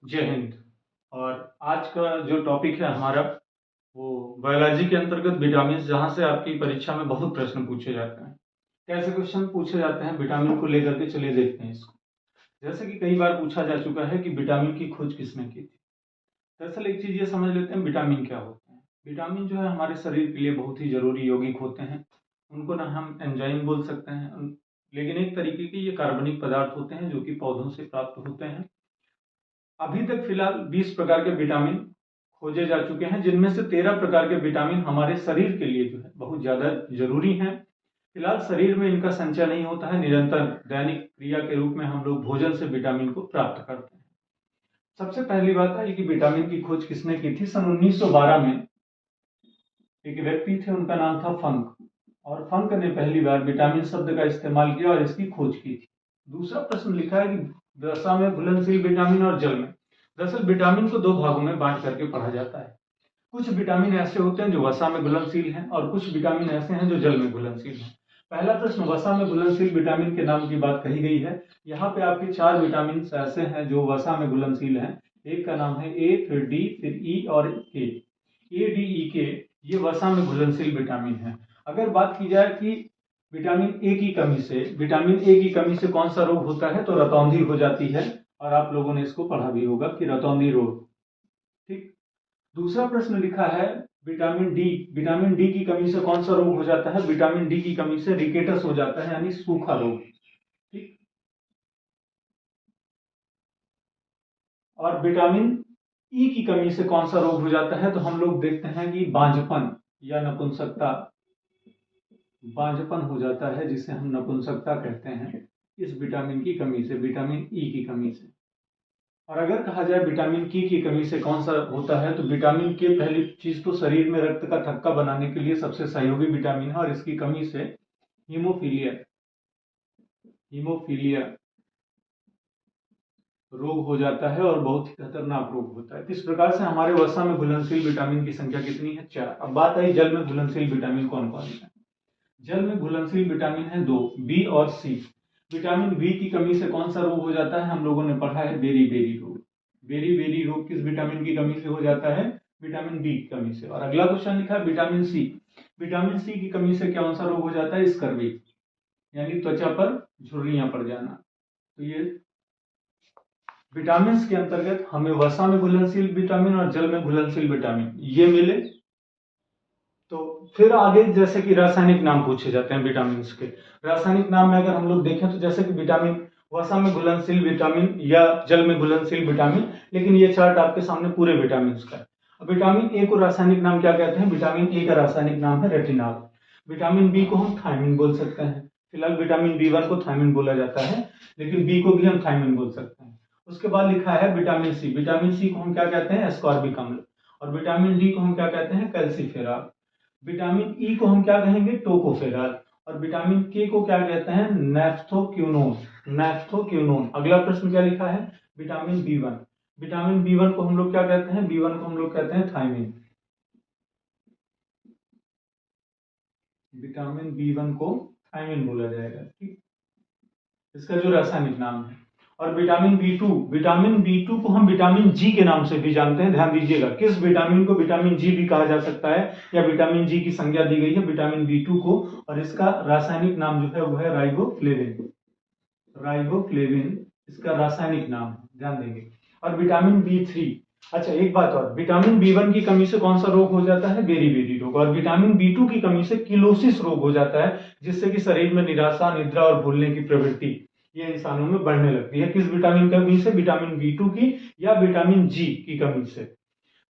जय हिंद। और आज का जो टॉपिक है हमारा वो बायोलॉजी के अंतर्गत विटामिन, जहाँ से आपकी परीक्षा में बहुत प्रश्न पूछे जाते हैं। कैसे क्वेश्चन पूछे जाते हैं विटामिन को लेकर के, चलिए देखते हैं इसको। जैसे कि कई बार पूछा जा चुका है कि विटामिन की खोज किसने की थी। दरअसल एक चीज ये समझ लेते हैं विटामिन क्या होते हैं। विटामिन जो है हमारे शरीर के लिए बहुत ही जरूरी यौगिक होते हैं। उनको ना हम एंजाइम बोल सकते हैं, लेकिन एक तरीके के ये कार्बनिक पदार्थ होते हैं जो कि पौधों से प्राप्त होते हैं। अभी तक फिलहाल 20 प्रकार के विटामिन खोजे जा चुके हैं, जिनमें से 13 प्रकार के विटामिन हमारे शरीर के लिए जो है बहुत ज्यादा जरूरी हैं। फिलहाल शरीर में इनका संचय नहीं होता है, निरंतर दैनिक क्रिया के रूप में हम लोग भोजन से विटामिन को प्राप्त करते हैं। सबसे पहली बात है कि विटामिन की खोज किसने की थी। सन 1912 में एक व्यक्ति थे, उनका नाम था फंक, और फंक ने पहली बार विटामिन शब्द का इस्तेमाल किया और इसकी खोज की थी। दूसरा प्रश्न लिखा है कि वसा में घुलनशील विटामिन और जल में। दरअसल विटामिन को दो भागों में बांट करके पढ़ा जाता है। कुछ विटामिन ऐसे होते हैं जो वसा में घुलनशील हैं और कुछ विटामिन ऐसे हैं जो जल में घुलनशील हैं। पहला प्रश्न, वसा में घुलनशील विटामिन के नाम की बात कही गई है। यहाँ पे आपके 4 विटामिन ऐसे हैं जो वसा में घुलनशील हैं। एक का नाम है ए, फिर डी, फिर ई और के। ए, डी, ई, के ये वसा में घुलनशील विटामिन है। अगर बात की जाए कि विटामिन ए की कमी से कौन सा रोग होता है, तो रतौंधी हो जाती है। और आप लोगों ने इसको पढ़ा भी होगा कि रतौंधी रोग। ठीक। दूसरा प्रश्न लिखा है विटामिन डी की कमी से कौन सा रोग हो जाता है। विटामिन डी की कमी से रिकेटस हो जाता है, यानी सूखा रोग। ठीक। और विटामिन ई की कमी से कौन सा रोग हो जाता है, तो हम लोग देखते हैं कि बांझपन या नपुंसकता, बांझपन हो जाता है, जिसे हम नपुंसकता कहते हैं, इस विटामिन की कमी से, विटामिन ई की कमी से। और अगर कहा जाए विटामिन की कमी से कौन सा होता है, तो विटामिन के पहली चीज तो शरीर में रक्त का थक्का बनाने के लिए सबसे सहयोगी विटामिन है, और इसकी कमी से हीमोफीलिया हीमोफीलिया रोग हो जाता है और बहुत ही खतरनाक रोग होता है। इस प्रकार से हमारे वसा में घुलनशील विटामिन की संख्या कितनी है? 4। अब बात आई जल में घुलनशील विटामिन कौन कौन है। जल में घुलनशील विटामिन है 2, बी और सी। विटामिन बी की कमी से कौन सा रोग हो जाता है? हम लोगों ने पढ़ा है बेरी बेरी रोग। बेरी बेरी रोग किस विटामिन की कमी से हो जाता है? विटामिन बी की कमी से। और अगला क्वेश्चन लिखा है विटामिन सी। विटामिन सी की कमी से कौन सा रोग हो जाता है? स्कर्वी, यानी त्वचा पर झुर्रियां पड़ जाना। तो ये विटामिन के अंतर्गत हमें वसा में घुलनशील विटामिन और जल में घुलनशील विटामिन ये मिले। तो फिर आगे जैसे कि रासायनिक नाम पूछे जाते हैं विटामिन के। रासायनिक नाम में अगर हम लोग देखें तो जैसे कि विटामिन, वसा में घुलनशील विटामिन या जल में घुलनशील विटामिन, लेकिन ये चार्ट आपके सामने पूरे विटामिन का है। अब विटामिन ए को रासायनिक नाम क्या कहते हैं? विटामिन ए का रासायनिक नाम है रेटिनॉल। विटामिन बी को हम थायमिन बोल सकते हैं। फिलहाल विटामिन बी1 को थायमिन बोला जाता है, लेकिन बी को भी हम थायमिन बोल सकते हैं। उसके बाद लिखा है विटामिन सी। विटामिन सी को हम क्या कहते हैं? एस्कॉर्बिक अम्ल। और विटामिन डी को हम क्या कहते हैं? कैल्सीफेरॉल। विटामिन ई को हम क्या कहेंगे? टोकोफेरॉल। और विटामिन के को क्या कहते हैं? नैप्थोक्विनोन। नैप्थोक्विनोन। अगला प्रश्न क्या लिखा है? Vitamin B1. विटामिन बी1 को हम लोग क्या कहते हैं? बी1 को हम लोग कहते हैं थायमिन। विटामिन बी1 को थायमिन बोला जाएगा। ठीक, इसका जो रासायनिक नाम है। और विटामिन बी टू को हम विटामिन जी के नाम से भी जानते हैं। ध्यान दीजिएगा, किस विटामिन को विटामिन जी भी कहा जा सकता है, या विटामिन जी की संज्ञा दी गई है विटामिन बी2 को, और इसका रासायनिक नाम जो है वो है राइबोफ्लेविन। राइबोफ्लेविन इसका रासायनिक नाम है, ध्यान देंगे। और विटामिन बी3, अच्छा एक बात और, विटामिन बी1 की कमी से कौन सा रोग हो जाता है? बेरी बेरी रोग। और विटामिन बी2 की कमी से किलोसिस रोग हो जाता है, जिससे कि शरीर में निराशा, निद्रा और भूलने की प्रवृत्ति ये इंसानों में बढ़ने लगती है। किस विटामिन की कमी से? विटामिन बी2 की या विटामिन जी की कमी से।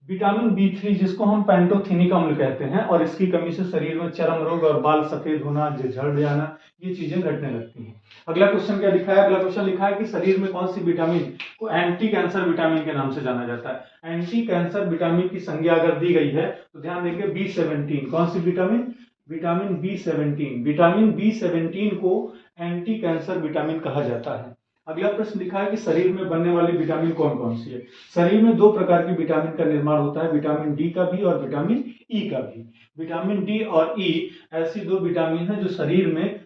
विटामिन बी3 जिसको हम पैंटोथेनिक अम्ल कहते हैं, और इसकी कमी से शरीर में चर्म रोग और बाल सफेद होना, झड़ जाना, ये चीजें घटने लगती हैं। अगला क्वेश्चन क्या लिखा है? अगला क्वेश्चन लिखा है कि शरीर में कौन सी विटामिन को एंटी कैंसर विटामिन के नाम से जाना जाता है। एंटी कैंसर विटामिन की संज्ञा अगर दी गई है तो ध्यान देंगे बी17। कौन सी विटामिन? विटामिन बी17। विटामिन बी17 को एंटी कैंसर विटामिन कहा जाता है। अगला प्रश्न लिखा है कि शरीर में बनने वाली विटामिन कौन कौन सी है। शरीर में दो प्रकार की विटामिन का निर्माण होता है, विटामिन डी का भी और विटामिन ई का भी। विटामिन डी और ई ऐसी दो विटामिन है जो शरीर में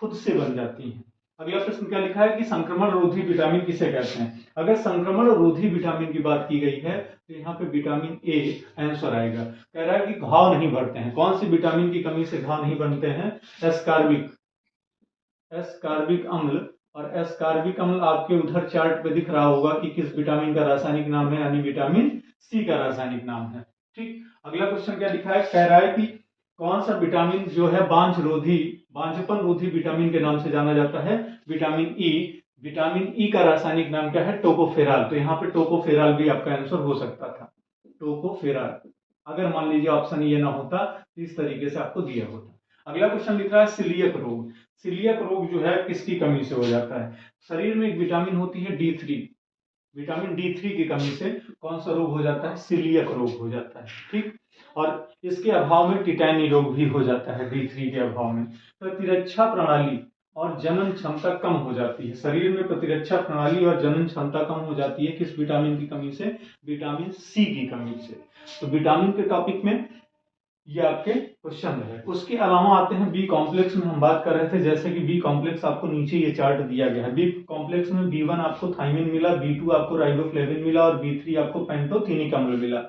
खुद से बन जाती हैं। अगला प्रश्न क्या लिखा है कि संक्रमण रोधी विटामिन किसे कहते हैं। अगर संक्रमण रोधी विटामिन की बात की गई है तो यहाँ पे विटामिन ए आंसर आएगा। कह रहा है कि घाव नहीं बढ़ते हैं। कौन सी विटामिन की कमी से घाव नहीं बनते हैं? एस्कार्बिक अम्ल। और एस्कार्बिक अम्ल आपके उधर चार्ट पे दिख रहा होगा कि किस विटामिन का रासायनिक नाम है, यानी विटामिन सी का रासायनिक नाम है। ठीक, अगला क्वेश्चन क्या लिखा है, कह रहा है कि कौन सा विटामिन जो है बांझपन रोधी विटामिन के नाम से जाना जाता है? Vitamin E. विटामिन ई का रासायनिक नाम क्या है? टोकोफेराल। तो यहाँ पे टोकोफेराल भी आपका आंसर हो सकता था, टोकोफेराल। अगर मान लीजिए ऑप्शन ये ना होता तो इस तरीके से आपको दिया होता। अगला क्वेश्चन लिख रहा है सिलियक रोग। सिलियक रोग जो है किसकी कमी से हो जाता है? शरीर में एक विटामिन होती है D3, विटामिन D3 की कमी से कौन सा रोग हो जाता है? सिलियक रोग हो जाता है। ठीक, और इसके अभाव में टिटैनी रोग भी हो जाता है D3 के अभाव में। प्रतिरक्षा प्रणाली और जनन क्षमता कम हो जाती है। शरीर में प्रतिरक्षा प्रणाली और जनन क्षमता कम हो जाती है किस विटामिन की कमी से? विटामिन सी की कमी से। तो विटामिन के टॉपिक में ये आपके क्वेश्चन है। उसके अलावा आते हैं बी कॉम्प्लेक्स में, हम बात कर रहे थे जैसे कि बी कॉम्प्लेक्स आपको नीचे ये चार्ट दिया गया है। बी कॉम्प्लेक्स में B1 आपको थाइमिन मिला, B2 आपको राइबोफ्लेविन मिला और B3 आपको पेंटोथेनिक अम्ल मिला।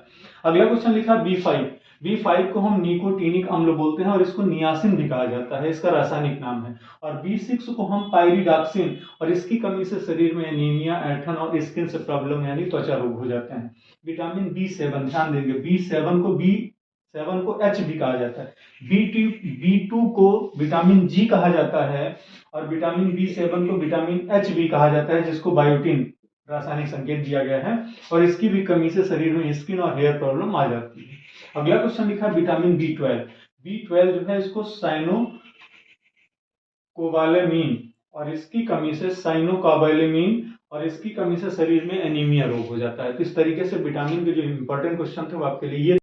अगला क्वेश्चन लिखा B5। B5 को हम निकोटीनिक अम्ल बोलते हैं और इसको नियासिन भी कहा जाता है, इसका रासायनिक नाम है। और B6 को हम पायरिडॉक्सिन, और इसकी कमी से शरीर में एनीमिया, ऐंठन और स्किन से प्रॉब्लम यानी त्वचा रोग हो जाते हैं। विटामिन B7, ध्यान देंगे B7 को H भी कहा जाता है। B2 को विटामिन G कहा जाता है और विटामिन B7 को विटामिन H भी कहा जाता है, जिसको बायोटिन रासायनिक संकेत दिया गया है। और इसकी भी कमी से शरीर में स्किन और हेयर प्रॉब्लम आ जाती है। अगला क्वेश्चन लिखा है विटामिन B12 जो है इसको साइनोकोबालेमिन और इसकी कमी से और इसकी कमी से शरीर में एनीमिया रोग हो जाता है। तो इस तरीके से विटामिन के जो इंपॉर्टेंट क्वेश्चन थे वो आपके लिए ये